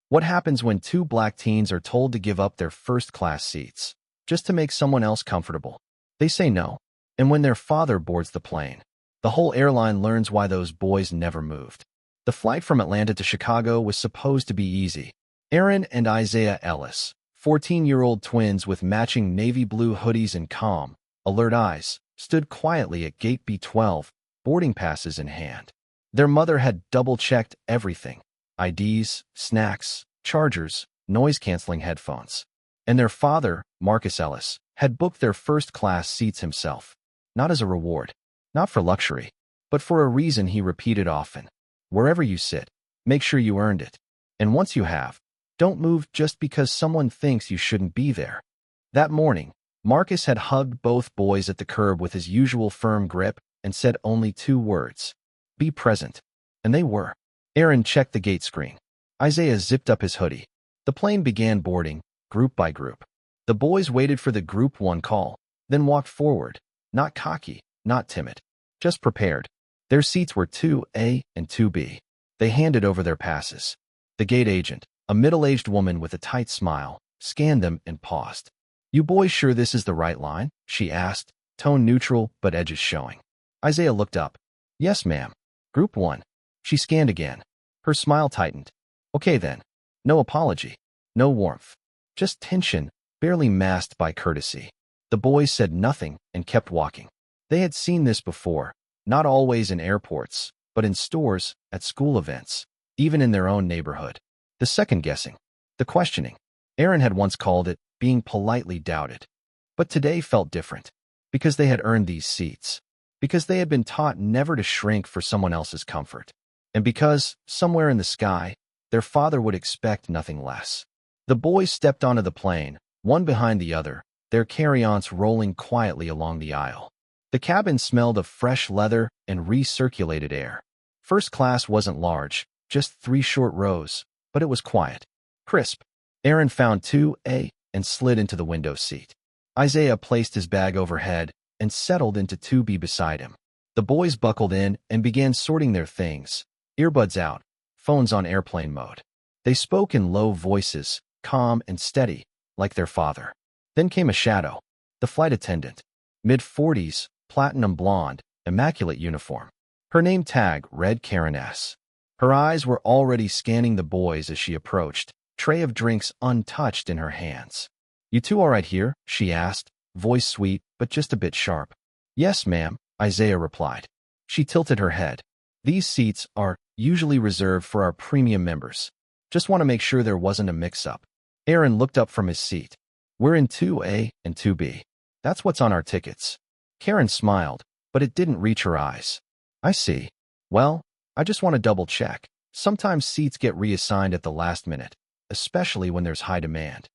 What happens when two black teens are told to give up their first-class seats just to make someone else comfortable? They say no. And when their father boards the plane, the whole airline learns why those boys never moved. The flight from Atlanta to Chicago was supposed to be easy. Aaron and Isaiah Ellis, 14-year-old twins with matching navy blue hoodies and calm, alert eyes, stood quietly at gate B12, boarding passes in hand. Their mother had double-checked everything: IDs, snacks, chargers, noise-canceling headphones. And their father, Marcus Ellis, had booked their first-class seats himself, not as a reward, not for luxury, but for a reason he repeated often. Wherever you sit, make sure you earned it. And once you have, don't move just because someone thinks you shouldn't be there. That morning, Marcus had hugged both boys at the curb with his usual firm grip and said only 2 words: be present. And they were. Aaron checked the gate screen. Isaiah zipped up his hoodie. The plane began boarding, group by group. The boys waited for the Group 1 call, then walked forward, not cocky, not timid, just prepared. Their seats were 2A and 2B. They handed over their passes. The gate agent, a middle-aged woman with a tight smile, scanned them and paused. "You boys sure this is the right line?" she asked, tone neutral but edges showing. Isaiah looked up. "Yes, ma'am. Group 1. She scanned again. Her smile tightened. "Okay then." No apology. No warmth. Just tension, barely masked by courtesy. The boys said nothing and kept walking. They had seen this before, not always in airports, but in stores, at school events, even in their own neighborhood. The second-guessing, the questioning. Aaron had once called it being politely doubted. But today felt different, because they had earned these seats, because they had been taught never to shrink for someone else's comfort, and because, somewhere in the sky, their father would expect nothing less. The boys stepped onto the plane, one behind the other, their carry-ons rolling quietly along the aisle. The cabin smelled of fresh leather and recirculated air. First class wasn't large, just 3 short rows, but it was quiet, crisp. Aaron found 2A and slid into the window seat. Isaiah placed his bag overhead and settled into 2B beside him. The boys buckled in and began sorting their things, earbuds out, phones on airplane mode. They spoke in low voices, calm and steady, like their father. Then came a shadow, the flight attendant, mid-40s, platinum blonde, immaculate uniform. Her name tag read Karen S. Her eyes were already scanning the boys as she approached, tray of drinks untouched in her hands. "You two all right here?" she asked, voice sweet but just a bit sharp. "Yes, ma'am," Isaiah replied. She tilted her head. "These seats are usually reserved for our premium members. Just want to make sure there wasn't a mix-up." Aaron looked up from his seat. "We're in 2A and 2B. That's what's on our tickets." Karen smiled, but it didn't reach her eyes. "I see. Well, I just want to double-check. Sometimes seats get reassigned at the last minute, especially when there's high demand."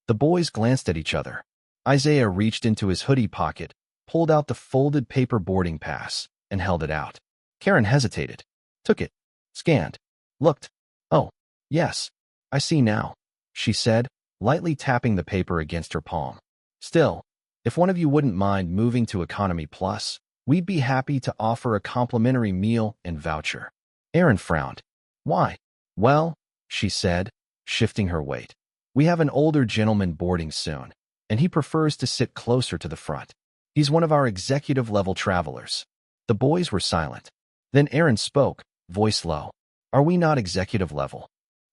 The boys glanced at each other. Isaiah reached into his hoodie pocket, pulled out the folded paper boarding pass, and held it out. Karen hesitated, took it, scanned, looked. "Oh, yes, I see now," she said, lightly tapping the paper against her palm. "Still, if one of you wouldn't mind moving to Economy Plus, we'd be happy to offer a complimentary meal and voucher." Aaron frowned. "Why?" "Well," she said, shifting her weight, "we have an older gentleman boarding soon, and he prefers to sit closer to the front. He's one of our executive-level travelers." The boys were silent. Then Aaron spoke, voice low. "Are we not executive level?"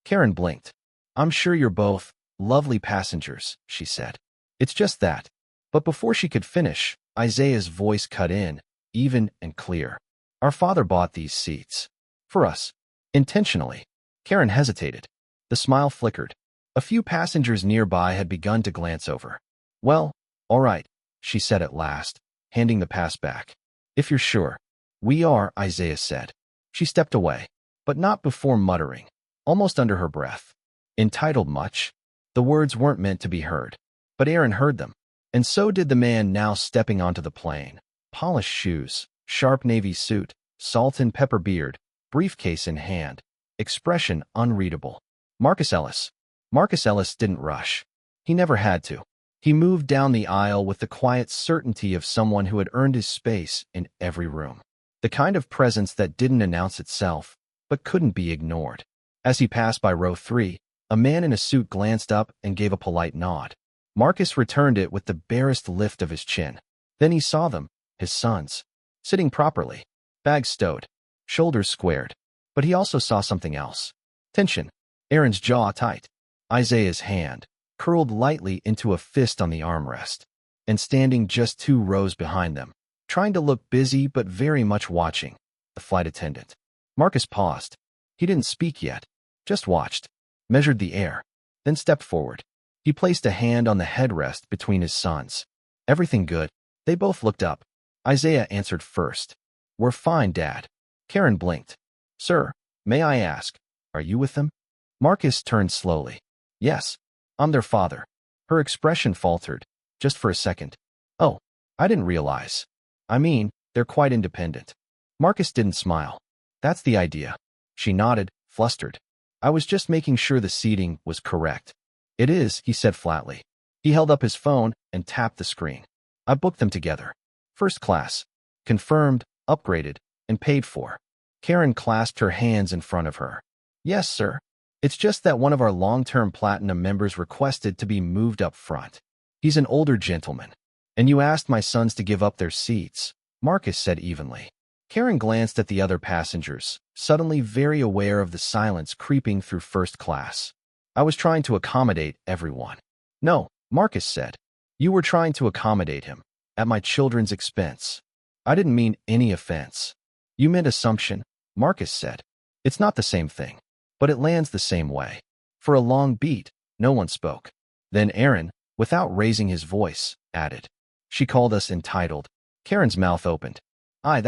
Karen blinked. "I'm sure you're both lovely passengers," she said. "It's just that." But before she could finish, Isaiah's voice cut in, even and clear. "Our father bought these seats. For us. Intentionally." Karen hesitated. The smile flickered. A few passengers nearby had begun to glance over. "Well, all right," she said at last, handing the pass back. "If you're sure." "We are," Isaiah said. She stepped away, but not before muttering, almost under her breath. "Entitled much?" The words weren't meant to be heard, but Aaron heard them, and so did the man now stepping onto the plane. Polished shoes, sharp navy suit, salt and pepper beard, briefcase in hand, expression unreadable. Marcus Ellis. Marcus Ellis didn't rush. He never had to. He moved down the aisle with the quiet certainty of someone who had earned his space in every room. The kind of presence that didn't announce itself, but couldn't be ignored. As he passed by row 3, A man in a suit glanced up and gave a polite nod. Marcus returned it with the barest lift of his chin. Then he saw them, his sons, sitting properly, bags stowed, shoulders squared. But he also saw something else. Tension. Aaron's jaw tight. Isaiah's hand curled lightly into a fist on the armrest. And standing just 2 rows behind them, trying to look busy but very much watching, the flight attendant. Marcus paused. He didn't speak yet, just watched, measured the air, then stepped forward. He placed a hand on the headrest between his sons. Everything good? They both looked up. Isaiah answered first. We're fine, Dad. Karen blinked. Sir, may I ask, are you with them? Marcus turned slowly. Yes, I'm their father. Her expression faltered, just for a second. Oh, I didn't realize. I mean, they're quite independent. Marcus didn't smile. That's the idea. She nodded, flustered. I was just making sure the seating was correct. It is, he said flatly. He held up his phone and tapped the screen. I booked them together. First class. Confirmed, upgraded, and paid for. Karen clasped her hands in front of her. Yes, sir. It's just that one of our long-term platinum members requested to be moved up front. He's an older gentleman. And you asked my sons to give up their seats, Marcus said evenly. Karen glanced at the other passengers, suddenly very aware of the silence creeping through first class. I was trying to accommodate everyone. No, Marcus said. You were trying to accommodate him, at my children's expense. I didn't mean any offense. You meant assumption, Marcus said. It's not the same thing, but it lands the same way. For a long beat, no one spoke. Then Aaron, without raising his voice, added. She called us entitled. Karen's mouth opened. I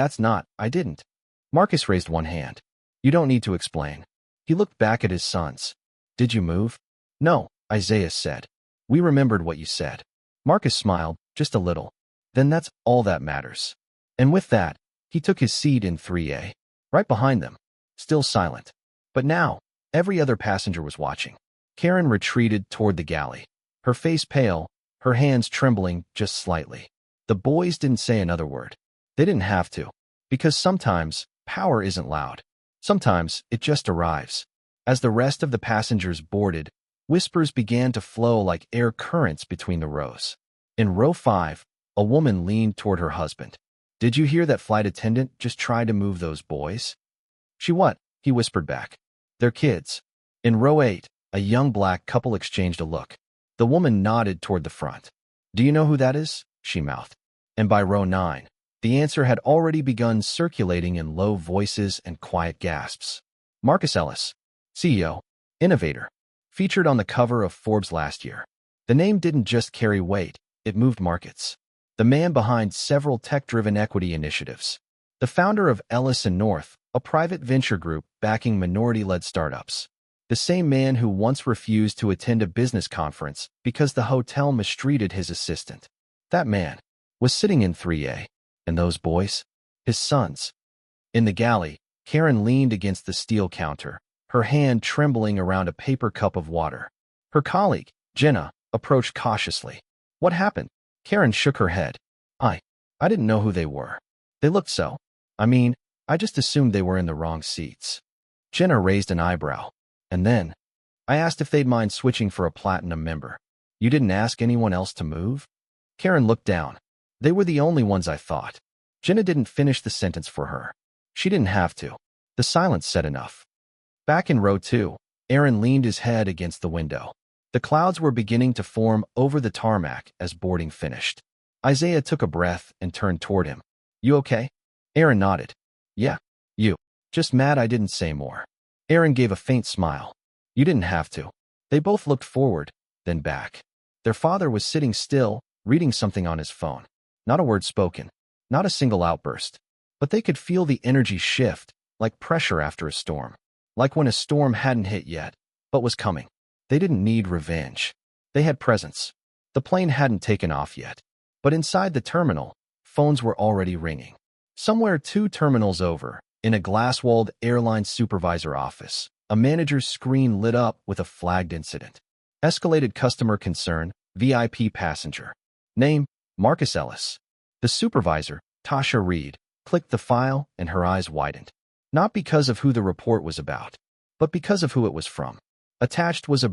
didn't. Marcus raised one hand. You don't need to explain. He looked back at his sons. Did you move? No, Isaiah said. We remembered what you said. Marcus smiled, just a little. Then that's all that matters. And with that, he took his seat in 3A, right behind them, still silent. But now, every other passenger was watching. Karen retreated toward the galley, her face pale, her hands trembling just slightly. The boys didn't say another word. They didn't have to, because sometimes power isn't loud. Sometimes it just arrives. As the rest of the passengers boarded, whispers began to flow like air currents between the rows. In row 5, a woman leaned toward her husband. Did you hear that flight attendant just tried to move those boys? She what? He whispered back. They're kids. In row 8, a young black couple exchanged a look. The woman nodded toward the front. Do you know who that is? She mouthed. And by row 9, the answer had already begun circulating in low voices and quiet gasps. Marcus Ellis, CEO, innovator, featured on the cover of Forbes last year. The name didn't just carry weight, it moved markets. The man behind several tech-driven equity initiatives. The founder of Ellis and North, a private venture group backing minority-led startups. The same man who once refused to attend a business conference because the hotel mistreated his assistant. That man was sitting in 3A. And those boys? His sons. In the galley, Karen leaned against the steel counter, her hand trembling around a paper cup of water. Her colleague, Jenna, approached cautiously. What happened? Karen shook her head. I didn't know who they were. They looked so. I just assumed they were in the wrong seats. Jenna raised an eyebrow. And then, I asked if they'd mind switching for a platinum member. You didn't ask anyone else to move? Karen looked down. They were the only ones I thought. Jenna didn't finish the sentence for her. She didn't have to. The silence said enough. Back in row 2, Aaron leaned his head against the window. The clouds were beginning to form over the tarmac as boarding finished. Isaiah took a breath and turned toward him. You okay? Aaron nodded. Yeah, you. Just mad I didn't say more. Aaron gave a faint smile. You didn't have to. They both looked forward, then back. Their father was sitting still, reading something on his phone. Not a word spoken, not a single outburst. But they could feel the energy shift, like pressure after a storm. Like when a storm hadn't hit yet, but was coming. They didn't need revenge. They had presence. The plane hadn't taken off yet. But inside the terminal, phones were already ringing. Somewhere 2 terminals over, in a glass-walled airline supervisor office, a manager's screen lit up with a flagged incident. Escalated customer concern, VIP passenger. Name, Marcus Ellis. The supervisor, Tasha Reed, clicked the file and her eyes widened. Not because of who the report was about, but because of who it was from. Attached was a